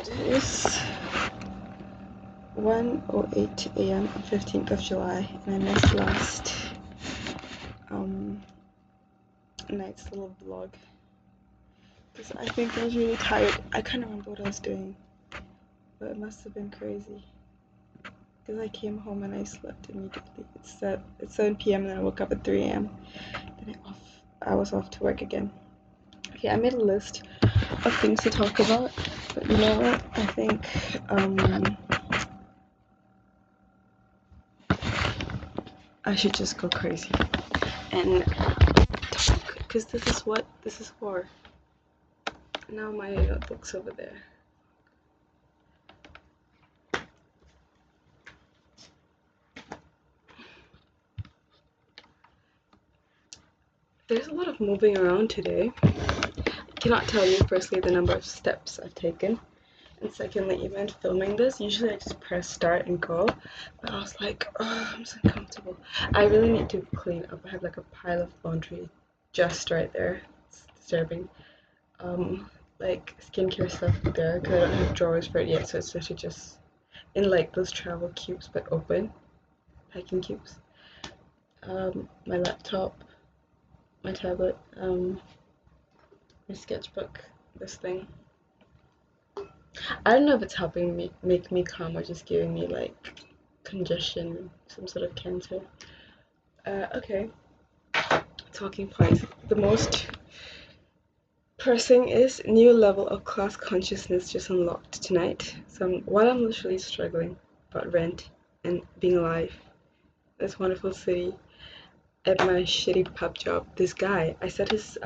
It is 1:08 a.m. on 15th of July, and I missed last night's little vlog because I think I was really tired. I can't remember what I was doing, but it must have been crazy because I came home and I slept immediately. It's 7 p.m. and then I woke up at 3 a.m. Then I was off to work again. Okay, I made a list of things to talk about, but you know what? I think I should just go crazy and talk because this is what this is for. Now my notebook's over there. There's a lot of moving around today. I cannot tell you firstly the number of steps I've taken, and secondly, even filming this, usually I just press start and go, but I was like, oh, I'm so uncomfortable. I really need to clean up. I have like a pile of laundry just right there. It's disturbing. Like skincare stuff there because I don't have drawers for it yet, so it's literally just in like those travel cubes but open packing cubes. My laptop, my tablet, my sketchbook, this thing. I don't know if it's helping me make me calm or just giving me like congestion, some sort of cancer. Okay, talking points. The most pressing is new level of class consciousness just unlocked tonight. So while I'm literally struggling about rent and being alive, this wonderful city, at my shitty pub job, this guy, I set his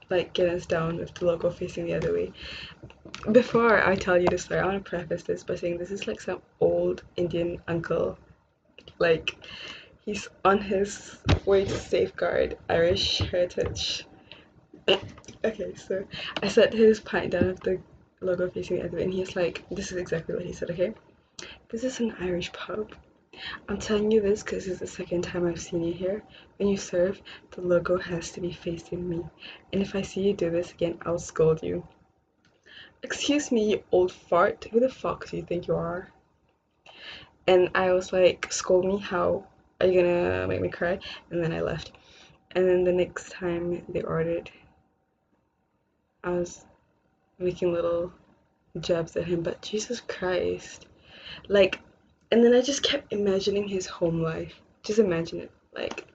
like Guinness down with the logo facing the other way. Before I tell you the story, I want to preface this by saying this is like some old Indian uncle. Like he's on his way to safeguard Irish heritage. Okay, so I set his pint down with the logo facing the other way, and he's like, this is exactly what he said, okay? This is an Irish pub. I'm telling you this because it's the second time I've seen you here. When you serve, the logo has to be facing me. And if I see you do this again, I'll scold you. Excuse me, you old fart. Who the fuck do you think you are? And I was like, scold me? How? Are you gonna make me cry? And then I left. And then the next time they ordered, I was making little jabs at him, but Jesus Christ. Like, and then I just kept imagining his home life. Just imagine it. Like,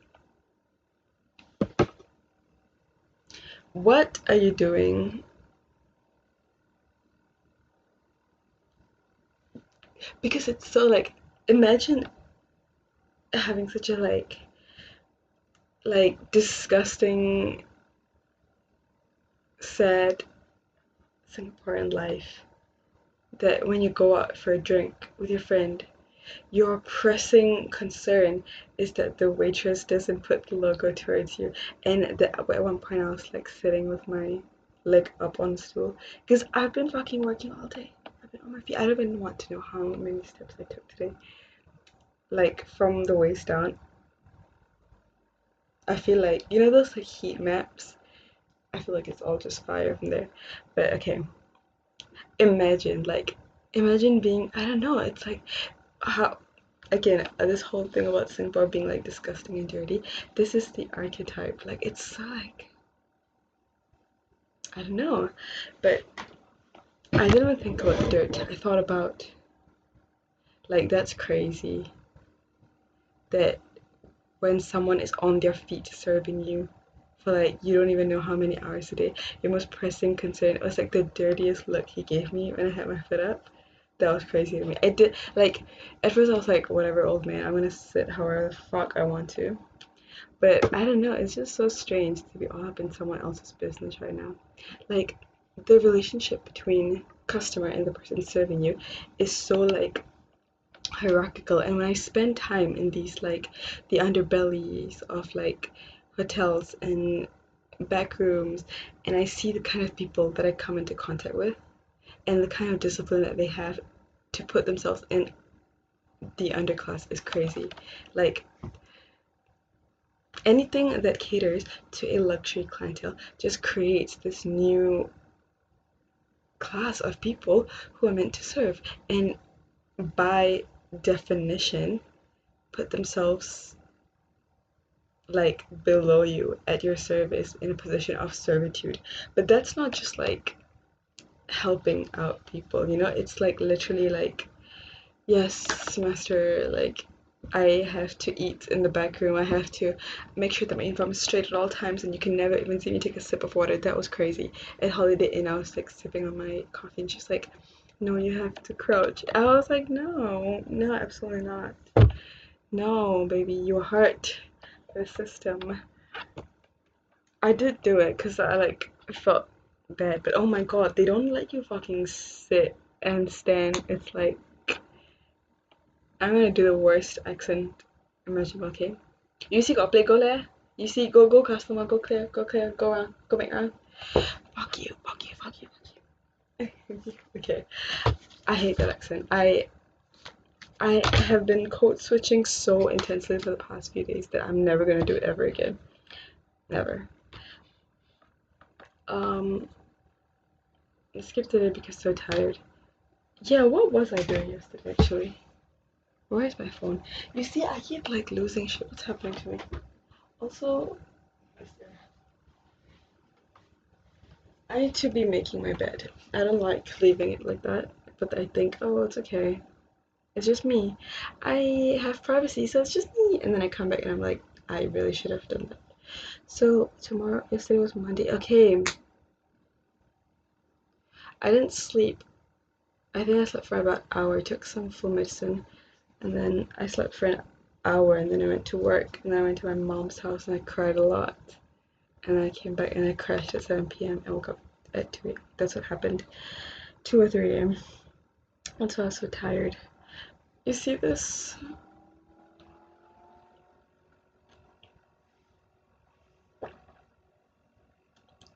what are you doing? Because it's so like, imagine having such a like disgusting, sad Singaporean life that when you go out for a drink with your friend, your pressing concern is that the waitress doesn't put the logo towards you. And at one point I was like sitting with my leg up on the stool because I've been fucking working all day. I've been on my feet. I don't even want to know how many steps I took today. Like from the waist down. I feel like, you know those like heat maps? I feel like it's all just fire from there. But okay. Imagine, like, imagine being, I don't know, it's like, how, again, this whole thing about Singapore being like disgusting and dirty, this is the archetype. Like, it's so like, I don't know. But I didn't even think about the dirt. I thought about, like, that's crazy that when someone is on their feet serving you for like you don't even know how many hours a day, your most pressing concern, it was like the dirtiest look he gave me when I had my foot up. That was crazy to me. I did like at first I was like, whatever, old man, I'm gonna sit however the fuck I want to. But I don't know, it's just so strange to be all up in someone else's business right now. Like the relationship between customer and the person serving you is so like hierarchical, and when I spend time in these like the underbellies of like hotels and back rooms, and I see the kind of people that I come into contact with and the kind of discipline that they have to put themselves in the underclass is crazy. Like anything that caters to a luxury clientele just creates this new class of people who are meant to serve, and by definition put themselves like below you at your service in a position of servitude. But that's not just like helping out people, you know, it's like literally like, yes, master, like I have to eat in the back room. I have to make sure that my uniform is straight at all times, and you can never even see me take a sip of water. That was crazy. At Holiday Inn, I was like sipping on my coffee, and she's like, "No, you have to crouch." I was like, "No, no, absolutely not. No, baby, you hurt the system." I did do it because I like felt bad, but oh my god, they don't let you fucking sit and stand. It's like I'm gonna do the worst accent imaginable, okay? You see got play go there? You see go customer, go clear, go around, go back around. Fuck you, fuck you, fuck you, fuck you. Okay. I hate that accent. I have been code switching so intensely for the past few days that I'm never gonna do it ever again. Never. I skipped today because so tired. Yeah, what was I doing yesterday actually? Where is my phone? You see, I keep like losing shit. What's happening to me? Also, I need to be making my bed. I don't like leaving it like that, but I think, oh, it's okay. It's just me. I have privacy, so it's just me. And then I come back and I'm like, I really should have done that. So tomorrow, yesterday was Monday. Okay, I didn't sleep. I think I slept for about an hour. I took some flu medicine, and then I slept for an hour, and then I went to work, and then I went to my mom's house, and I cried a lot. And then I came back and I crashed at 7 p.m. and woke up at 2 a.m. That's what happened. 2 or 3 a.m. That's why I was so tired. You see this?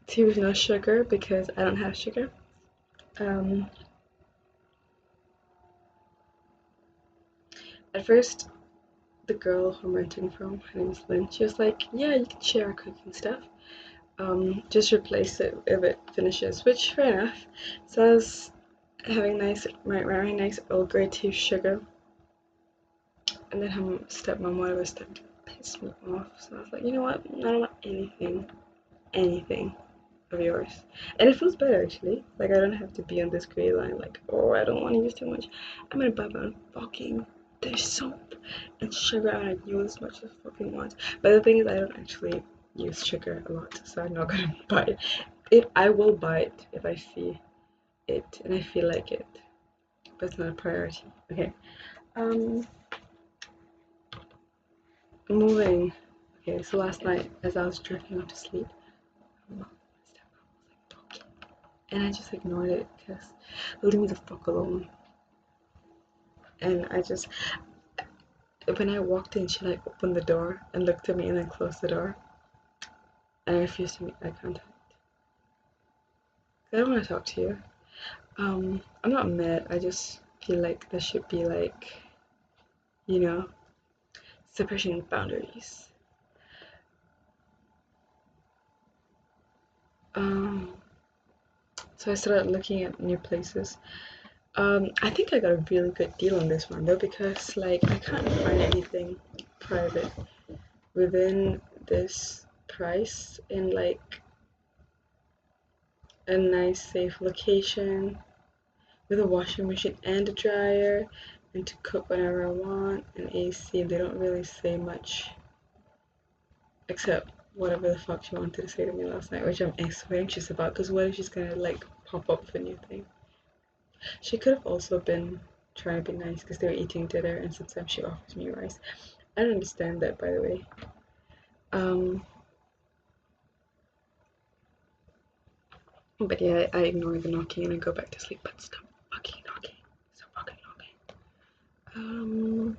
Tea with no sugar because I don't have sugar. At first, the girl who I'm renting from, her name is Lynn, she was like, yeah, you can share our cooking stuff. Just replace it if it finishes, which fair enough. So I was having very nice Earl Grey tea sugar, and then her stepmom was starting to piss me off. So I was like, you know what? I don't want anything of yours. And it feels better actually. Like I don't have to be on this gray line like, oh, I don't want to use too much. I'm gonna buy my own fucking dish soap and sugar, and I use as much as I fucking want. But the thing is, I don't actually use sugar a lot, so I'm not gonna buy it. If I will buy it if I see it and I feel like it, but it's not a priority. Okay. Moving. Okay, so last night as I was drifting off to sleep, and I just ignored it because leave me the fuck alone. And when I walked in, she like opened the door and looked at me and then closed the door. And I refused to make eye contact. I don't want to talk to you. I'm not mad. I just feel like there should be like, you know, separation boundaries. So I started looking at new places. I think I got a really good deal on this one though, because like I can't find anything private within this price in like a nice safe location with a washing machine and a dryer and to cook whenever I want, and AC. They don't really say much except whatever the fuck she wanted to say to me last night, which I'm so anxious about because what if she's gonna like pop up with a new thing? She could have also been trying to be nice because they were eating dinner and sometimes she offers me rice. I don't understand that, by the way. But yeah, I ignore the knocking and I go back to sleep, but stop fucking knocking. Stop fucking knocking.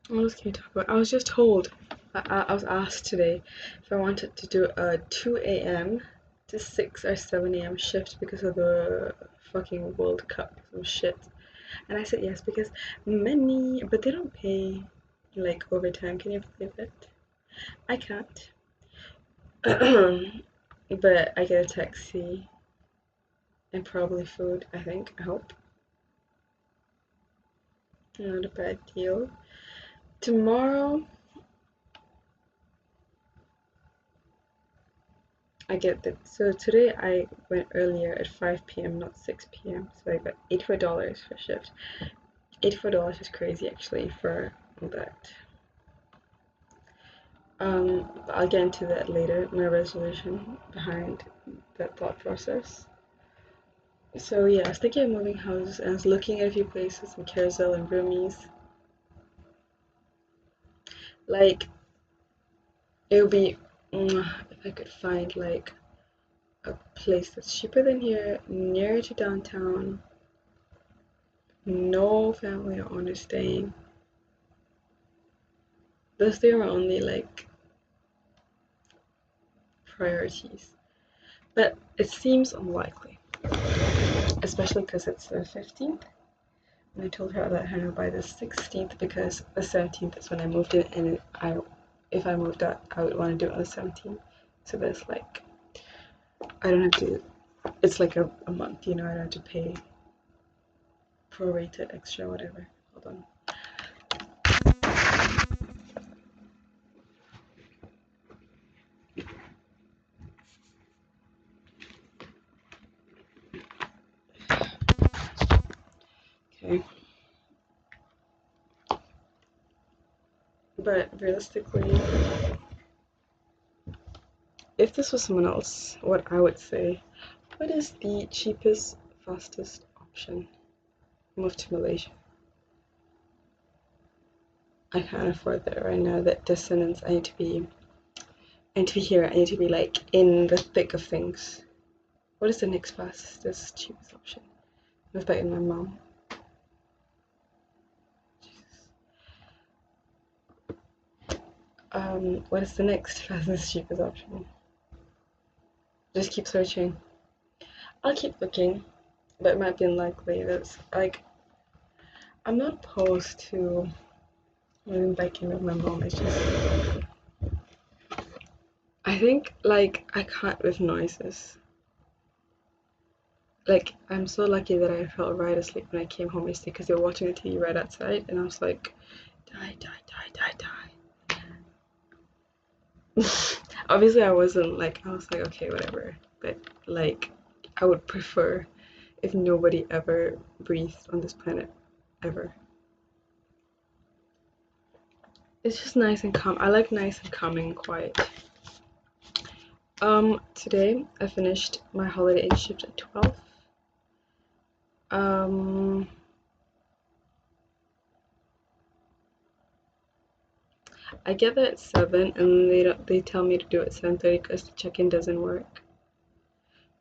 What else can we talk about? I was just told, I was asked today if I wanted to do a 2 a.m. to 6 or 7 a.m. shift because of the fucking World Cup, some shit. And I said yes because but they don't pay like overtime. Can you believe it? I can't. But I get a taxi. and probably food, I think. I hope. Not a bad deal. Tomorrow, I get the. So today I went earlier at 5 p.m., not 6 p.m. So I got $84 for shift. $84 is crazy actually for that. I'll get into that later, my resolution behind that thought process. So yeah, I was thinking of moving houses and I was looking at a few places in Carousel and Roomies. Like, it would be if I could find like a place that's cheaper than here, nearer to downtown, no family or owner staying. Those three are my only like priorities. But it seems unlikely, especially because it's the 15th. And I told her I'd let her know by the 16th because the 17th is when I moved in, and if I moved out, I would want to do it on the 17th. So there's like, I don't have to, it's like a month, you know, I don't have to pay prorated extra, whatever. Hold on. Okay. But realistically, if this was someone else, what I would say, what is the cheapest, fastest option? Move to Malaysia. I can't afford that right now. That dissonance. I need to be here. I need to be like in the thick of things. What is the next fastest, cheapest option? Move back in my mom. What is the next fastest, cheapest option? Just keep searching. I'll keep looking, but it might be unlikely. That's like, I'm not opposed to moving back in with my mom. It's just, I think like I can't with noises. Like, I'm so lucky that I felt right asleep when I came home yesterday because they were watching the TV right outside, and I was like, die, die, die, die, die. Obviously, I wasn't like, I was like, okay, whatever. But like, I would prefer if nobody ever breathed on this planet, ever. It's just nice and calm. I like nice and calming and quiet. Today I finished my Holiday Inn shift at 12. I get there at 7 and they tell me to do it at 7:30 because the check-in doesn't work,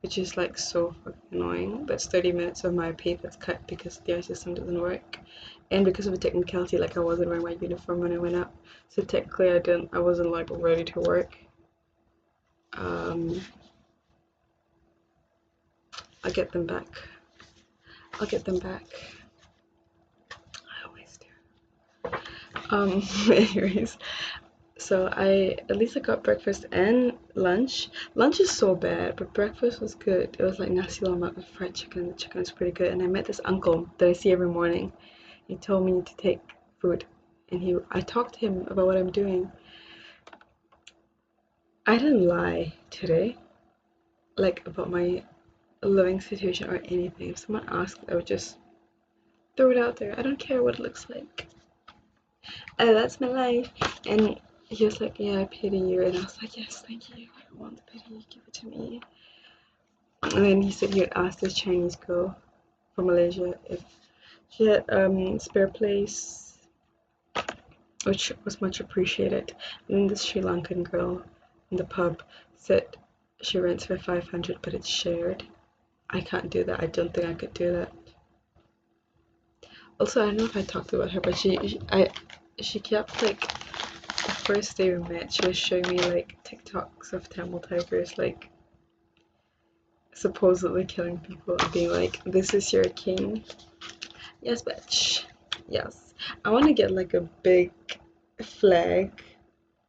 which is like so fucking annoying. That's 30 minutes of my pay that's cut because their system doesn't work, and because of a technicality, like I wasn't wearing my uniform when I went up, so technically I wasn't like ready to work. I'll get them back. I'll get them back. I always do. Anyways, so at least I got breakfast and lunch. Lunch is so bad, but breakfast was good. It was like nasi lemak with fried chicken. The chicken was pretty good. And I met this uncle that I see every morning. He told me to take food, and I talked to him about what I'm doing. I didn't lie today, like about my living situation or anything. If someone asked, I would just throw it out there. I don't care what it looks like. That's my life. And he was like, yeah, I pity you. And I was like, yes, thank you. I don't want the pity. Give it to me. And then he said he would ask this Chinese girl from Malaysia if she had spare place, which was much appreciated. And then this Sri Lankan girl in the pub said she rents for 500, but it's shared. I can't do that. I don't think I could do that. Also, I don't know if I talked about her, but she kept like, the first day we met, she was showing me like TikToks of Tamil tigers like supposedly killing people and being like, this is your king. Yes, bitch. Yes. I want to get like a big flag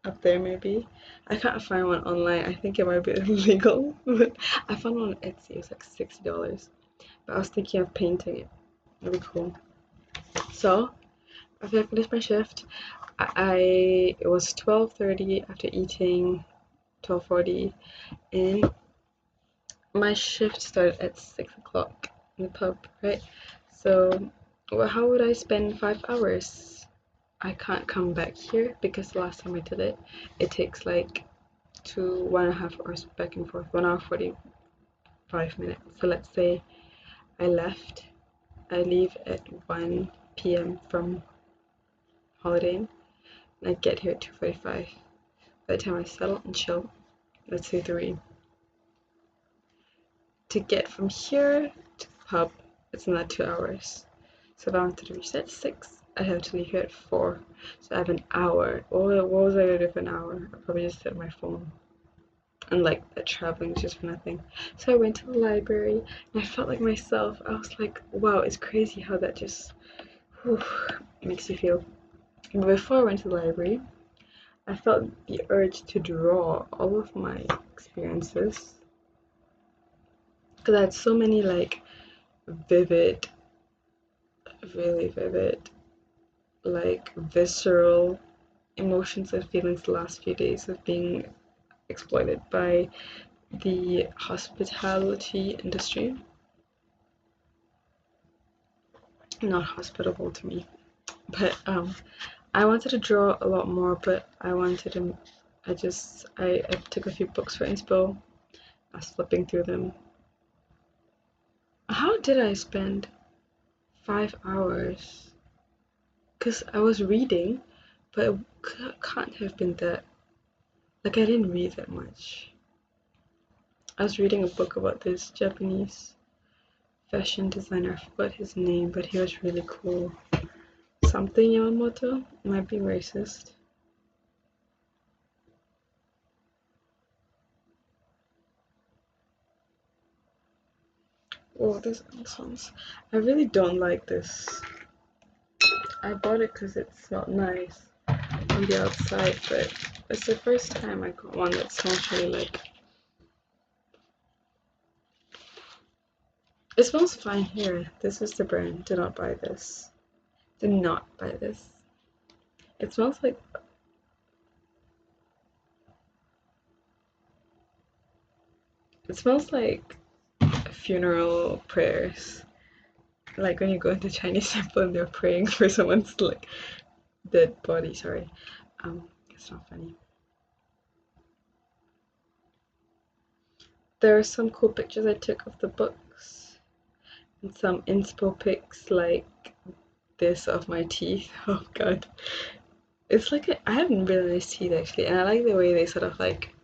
up there maybe. I can't find one online. I think it might be illegal, but I found one on Etsy. It was like $60. But I was thinking of painting it. Really cool. So after I finished my shift, it was 12:30 after eating 12:40, and my shift started at 6 o'clock in the pub, right? So, well, how would I spend 5 hours? I can't come back here because the last time I did it, it takes like 1.5 hours back and forth, 1 hour 45 minutes. So let's say I left, I leave at 1 p.m. from Holiday Inn, and I get here at 2:45. By the time I settle and chill, let's say 3. To get from here to the pub, it's another 2 hours. So if I wanted to reach at 6, I have to leave here at 4. So I have an hour. What was I gonna do for an hour? I'll probably just sit on my phone. And like that traveling is just for nothing. So I went to the library and I felt like myself. I was like, wow, it's crazy how that just whew, makes you feel. But before I went to the library, I felt the urge to draw all of my experiences. Because I had so many like vivid, really vivid, like visceral emotions and feelings the last few days of being exploited by the hospitality industry. Not hospitable to me, but I wanted to draw a lot more, but I took a few books for inspo. I was flipping through them. How did I spend 5 hours? Because I was reading, but it can't have been that. Like, I didn't read that much. I was reading a book about this Japanese fashion designer. I forgot his name, but he was really cool. Something Yamamoto? Might be racist. Oh, this smells. I really don't like this. I bought it because it smelled nice on the outside, but it's the first time I got one that smells really like. It smells fine here. This is the brand. Do not buy this. Do not buy this. It smells like. It smells like funeral prayers. Like when you go into Chinese temple and they're praying for someone's like dead body. Sorry. It's not funny. There are some cool pictures I took of the books and some inspo pics like this of my teeth. Oh god. It's like I have really nice teeth actually, and I like the way they sort of like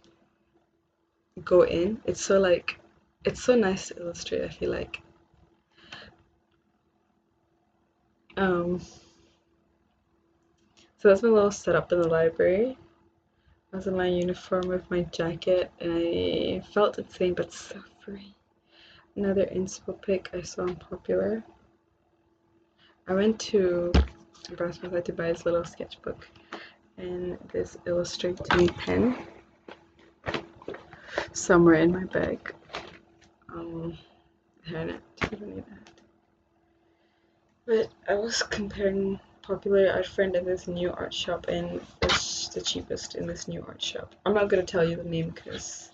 go in. It's so nice to illustrate, I feel like. Um so that's my little setup in the library. I was in my uniform with my jacket and I felt insane but so free. Another inspo pic I saw on Popular. I went to Brasmus to buy this little sketchbook and this illustrating pen somewhere in my bag. Hairnet, you don't need that. But I was comparing Popular Art Friend and this new art shop, and it's the cheapest in this new art shop. I'm not gonna tell you the name because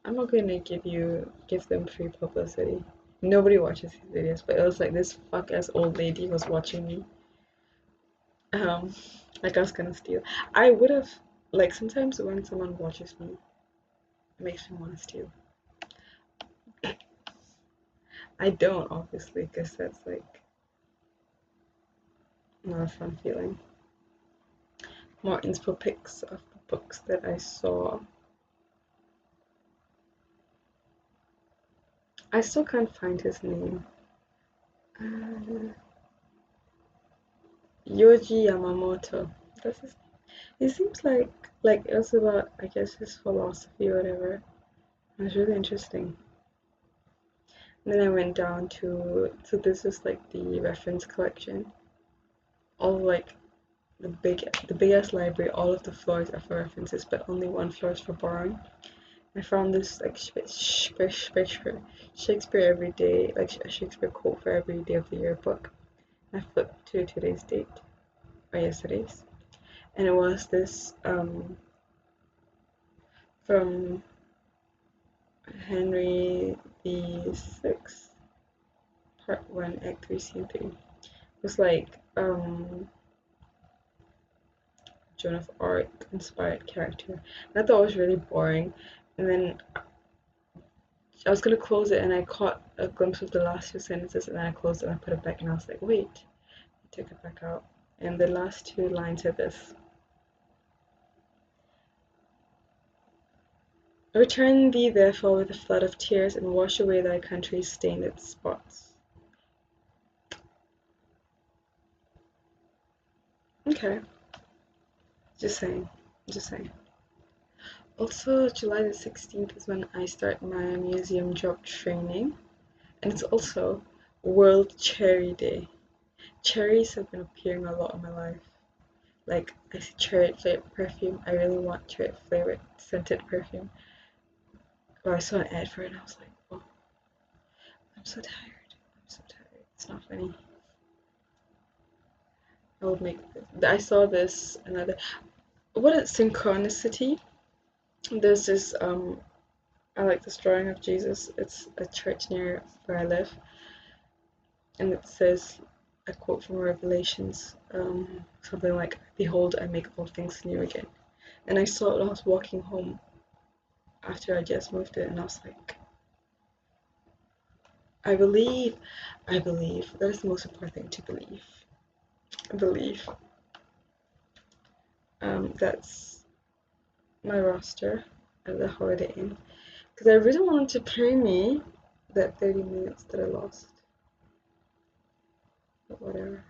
I'm not gonna give them free publicity. Nobody watches these videos, but it was like this fuck ass old lady was watching me. Like I was gonna steal. I would have like sometimes when someone watches me, it makes me want to steal. I don't obviously, because that's like not a fun feeling. More inspo pics of the books that I saw. I still can't find his name. Yoji Yamamoto. That's his. It seems like it was about I guess his philosophy or whatever. It was really interesting. And then I went down to so this is like the reference collection. All like the biggest library. All of the floors are for references, but only one floor is for borrowing. I found this like Shakespeare every day, like a Shakespeare quote for every day of the year book. I flipped to today's date, or yesterday's, and it was this from Henry VI, Part 1, Act 3, Scene 3. It was like Joan of Arc inspired character. And I thought it was really boring. And then I was gonna close it and I caught a glimpse of the last 2 sentences and then I closed it and I put it back and I was like, wait, I took it back out. And the last 2 lines are this. Return thee therefore with a flood of tears and wash away thy country's stained spots. Okay. Just saying. Just saying. Also, July the 16th is when I start my museum job training. And it's also World Cherry Day. Cherries have been appearing a lot in my life. Like, I see cherry flavored perfume. I really want cherry flavored scented perfume. Or I saw an ad for it and I was like, oh, I'm so tired. I'm so tired. It's not funny. I would make this. I saw this another. What is synchronicity? There's this I like this drawing of Jesus. It's a church near where I live, and it says a quote from Revelations, something like, "Behold, I make all things new again." And I saw it when I was walking home after I just moved it, and I was like, I believe. That is the most important thing, to believe. I believe. That's my roster at the Holiday Inn. Because I really wanted to pay me that 30 minutes that I lost. But whatever.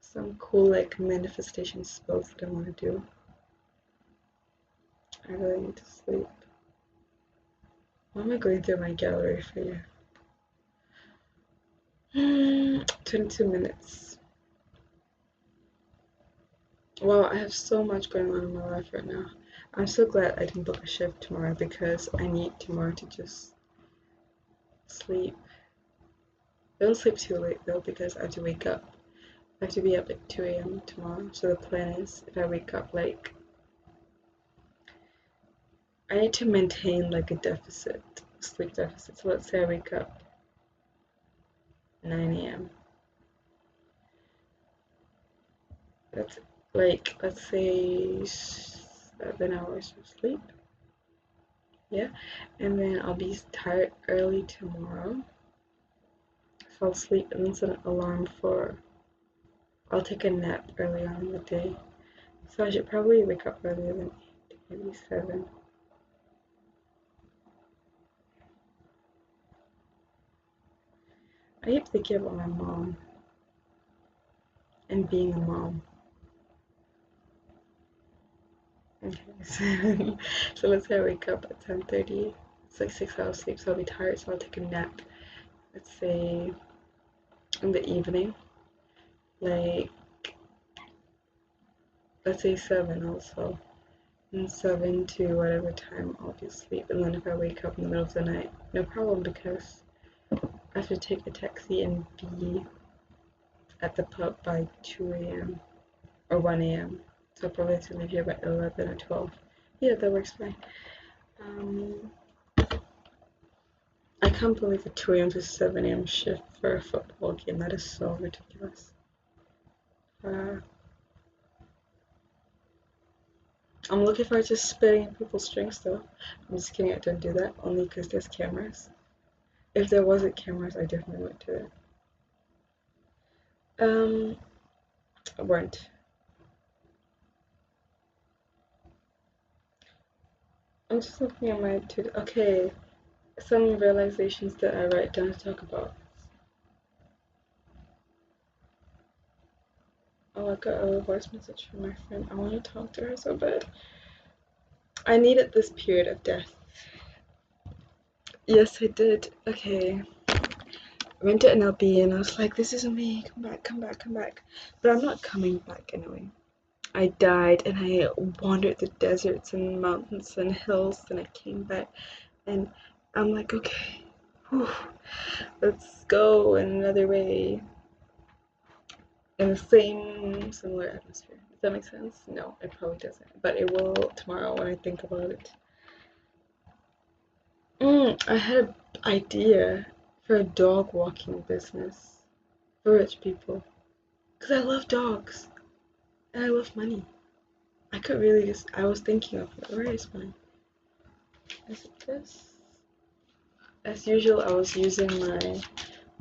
Some cool like manifestation spells that I want to do. I really need to sleep. Why am I going through my gallery for you? 22 minutes. Wow, I have so much going on in my life right now. I'm so glad I didn't book a shift tomorrow because I need tomorrow to just sleep. Don't sleep too late though because I have to wake up. I have to be up at 2 a.m. tomorrow. So the plan is if I wake up like I need to maintain like a sleep deficit. So let's say I wake up 9 a.m. That's like, let's say 7 hours of sleep. Yeah, and then I'll be tired early tomorrow. So I'll sleep and then set an alarm I'll take a nap early on in the day. So I should probably wake up earlier than 8, maybe 7. I keep thinking about my mom and being a mom. Okay, so let's say I wake up at 10:30. It's like 6 hours sleep, so I'll be tired, so I'll take a nap. Let's say in the evening, like let's say 7 also. And 7 to whatever time I'll be asleep. And then if I wake up in the middle of the night, no problem because I have to take a taxi and be at the pub by 2 a.m. or 1 a.m. So I'll probably have to leave here by 11 or 12. Yeah, that works fine. I can't believe a 2 a.m. to 7 a.m. shift for a football game. That is so ridiculous. I'm looking forward to spitting in people's drinks though. I'm just kidding, I don't do that, only because there's cameras. If there wasn't cameras, I definitely would do it. I weren't. I'm just looking at my okay, some realizations that I write down to talk about. Oh, I got a voice message from my friend. I want to talk to her so bad. I needed this period of death. Yes, I did. Okay. rented an LP and I was like, this isn't me, come back, come back, come back. But I'm not coming back anyway. I died and I wandered the deserts and mountains and hills and I came back and I'm like, okay, whew, let's go in another way. In the same similar atmosphere. Does that make sense? No, it probably doesn't. But it will tomorrow when I think about it. I had an idea for a dog walking business for rich people. Because I love dogs. And I love money. I could really just, I was thinking of it. Where is mine? Is it this? As usual, I was using my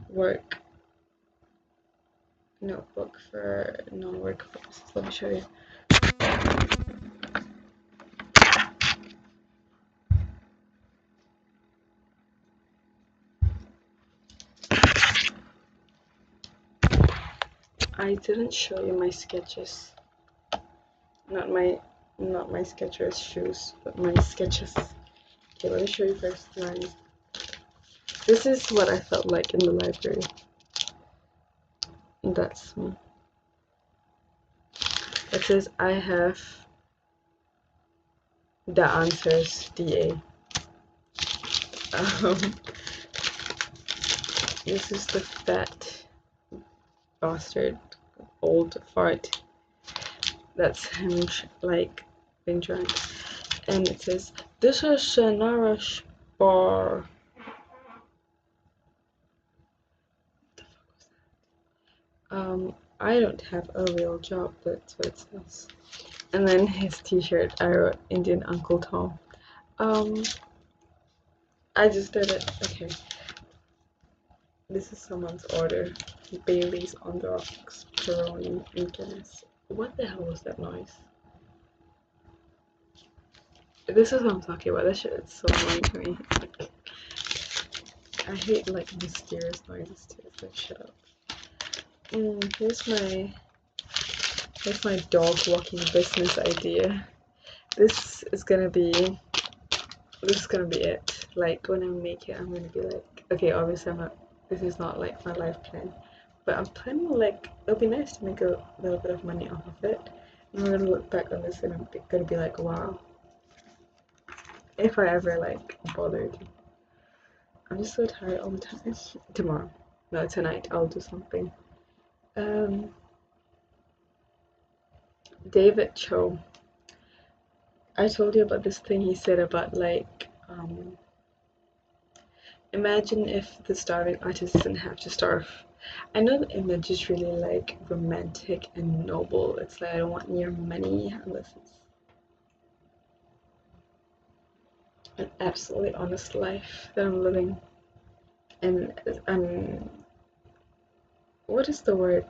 work notebook for non-work purposes. Let me show you. I didn't show you my sketches. Not my Skechers shoes, but my sketches. Okay, let me show you first mine. This is what I felt like in the library. That's me. It says I have the answers, DA. This is the fat bastard, old fart. That's him, like, being drunk. And it says, this is Shannara bar. I don't have a real job, that's what it says. And then his t-shirt, I wrote Indian Uncle Tom. I just did it. Okay. This is someone's order. Bailey's on the rocks, Peroni, and Guinness. What the hell was that noise? This is what I'm talking about. That shit is so annoying to me. I hate like mysterious noises too. So shut up. Here's my dog walking business idea. This is gonna be it. Like when I make it, I'm gonna be like, okay, obviously this is not like my life plan, but I'm planning like it'll be nice to make a little bit of money off of it. And I'm gonna look back on this and I'm gonna be like, wow, if I ever like bothered. I'm just so tired all the time. Tomorrow, no, tonight I'll do something. David Cho. I told you about this thing he said about like imagine if the starving artist doesn't have to starve. I know the image is really like romantic and noble. It's like I don't want your money unless it's an absolutely honest life that I'm living. And what is the word?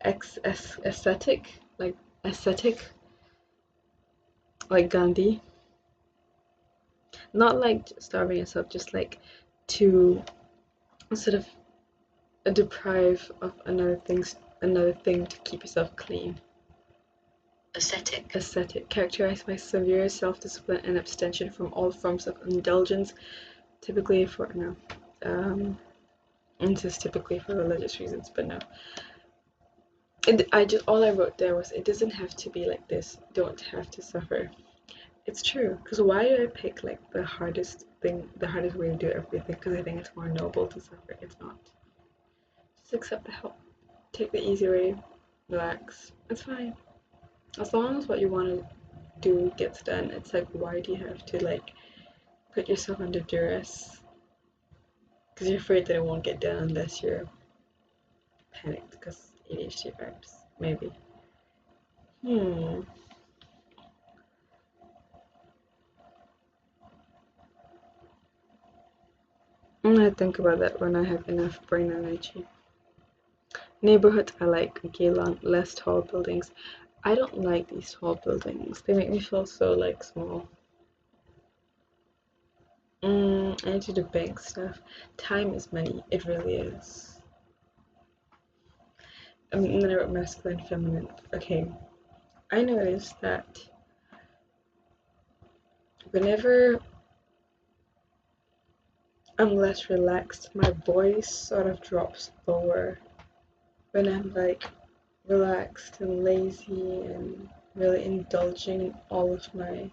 Aesthetic? Like aesthetic? Like Gandhi? Not like starving yourself, just like to sort of deprive of another thing to keep yourself clean. Ascetic, characterized by severe self-discipline and abstention from all forms of indulgence, typically for this is typically for religious reasons, but no. All I wrote there was it doesn't have to be like this. Don't have to suffer. It's true, because why do I pick like the hardest way to do everything? Because I think it's more noble to suffer. It's not. Just accept the help. Take the easy way. Relax. It's fine. As long as what you want to do gets done, it's like, why do you have to like put yourself under duress? Because you're afraid that it won't get done unless you're panicked because ADHD vibes. Maybe. I'm gonna think about that when I have enough brain energy. Neighborhoods I like Geylang, less tall buildings. I don't like these tall buildings. They make me feel so like small. I need to do bank stuff. Time is money. It really is. And then I wrote masculine, feminine. Okay. I noticed that whenever I'm less relaxed. My voice sort of drops lower when I'm like relaxed and lazy and really indulging in all of my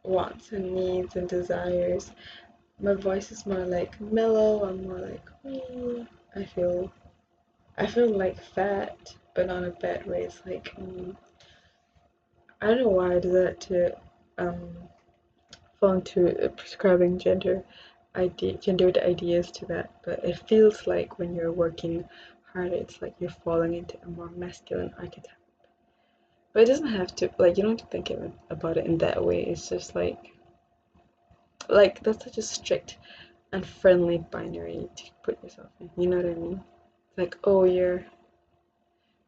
wants and needs and desires. My voice is more like mellow. I'm more like, I feel, I feel like fat, but not in a bad way. It's like, I don't know why I do that to um, fall into prescribing gendered ideas to that, but it feels like when you're working hard, it's like you're falling into a more masculine archetype. But it doesn't have to, like, you don't have to think about it in that way. It's just like that's such a strict and friendly binary to put yourself in. You know what I mean? It's like, oh, you're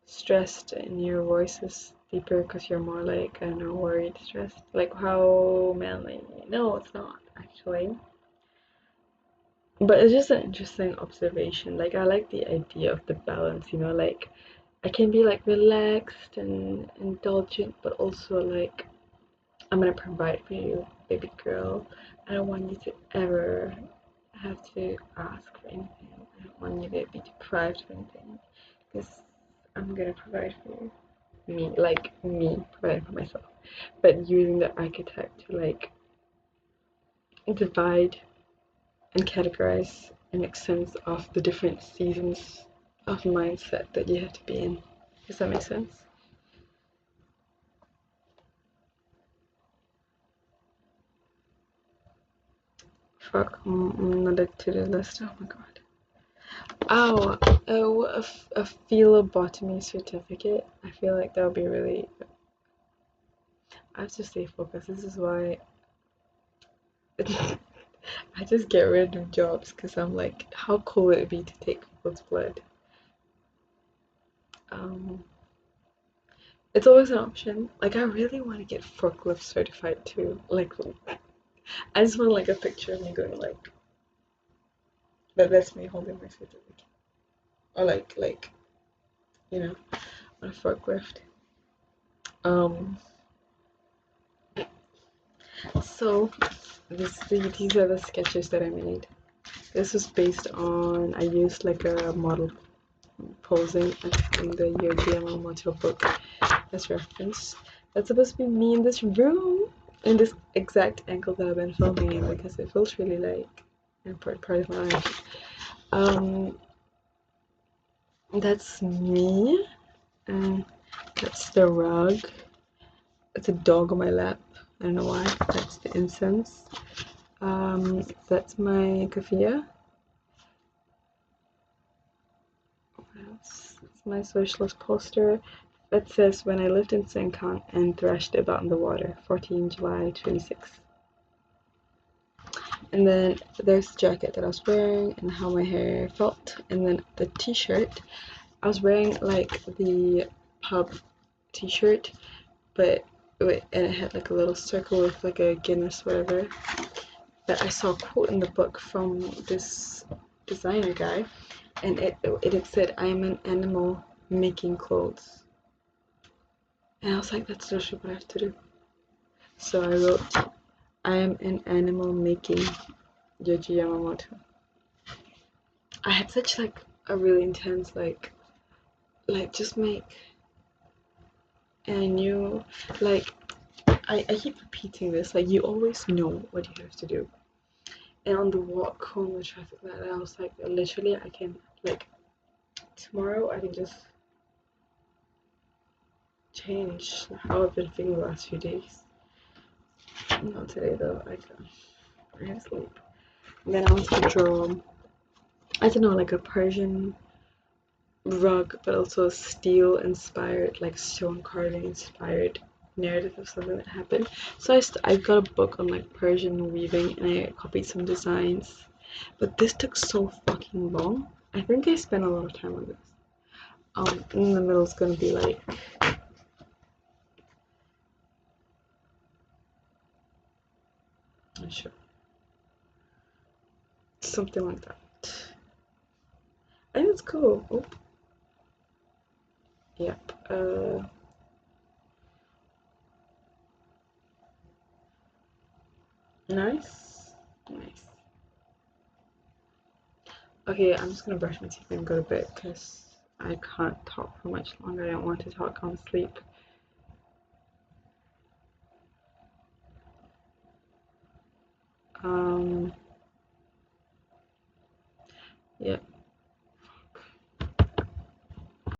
stressed and your voice is deeper because you're more like, I don't know, worried, stressed. Like, how manly? No, it's not actually. But it's just an interesting observation. Like, I like the idea of the balance, like I can be like relaxed and indulgent, but also like, I'm gonna provide for you, baby girl. I don't want you to ever have to ask for anything. I don't want you to be deprived of anything because I'm gonna provide for you. Me providing for myself. But using the archetype to like divide and categorize and make sense of the different seasons of mindset that you have to be in. Does that make sense? Fuck, another to-do list. Oh my god. Oh, a phlebotomy certificate. I feel like that would be really. I have to stay focused. This is why I just get rid of jobs because I'm like, how cool would it be to take people's blood? Um, it's always an option. Like, I really want to get forklift certified too. Like, I just want like a picture of me going like, that's me holding my certificate, or like on a forklift. Um, so these are the sketches that I made. This was based on, I used like a model posing in the Yogi Yamamoto book as reference. That's supposed to be me in this room, in this exact angle that I've been filming in because it feels really like an important part of my life. That's me, and that's the rug. It's a dog on my lap. I don't know why. That's the incense. That's my kafia. That's my socialist poster. That says when I lived in Senkang and thrashed about in the water, 14 July 26. And then there's the jacket that I was wearing and how my hair felt. And then the t-shirt, I was wearing like the pub t-shirt, but and it had like a little circle with like a Guinness whatever. But I saw a quote in the book from this designer guy, and it had said, "I'm an animal making clothes," and I was like, "That's literally what I have to do." So I wrote, "I am an animal making Yoji Yamamoto." I had such like a really intense like just make, and I knew like I keep repeating this, like you always know what you have to do. And on the walk home, the traffic light, I was like, literally, I can like tomorrow I can just change how I've been feeling the last few days. Not today though. I had to sleep. And then I wanted to draw, I don't know, like a Persian rug, but also a steel inspired, like stone carving inspired narrative of something that happened. So I got a book on like Persian weaving and I copied some designs. But this took so fucking long. I think I spent a lot of time on this. In the middle is gonna be like, I'm sure, something like that. I think it's cool. Oh, yep. Nice. Nice. Okay, I'm just gonna brush my teeth and go to bed because I can't talk for much longer. I don't want to talk on sleep. Um, yeah.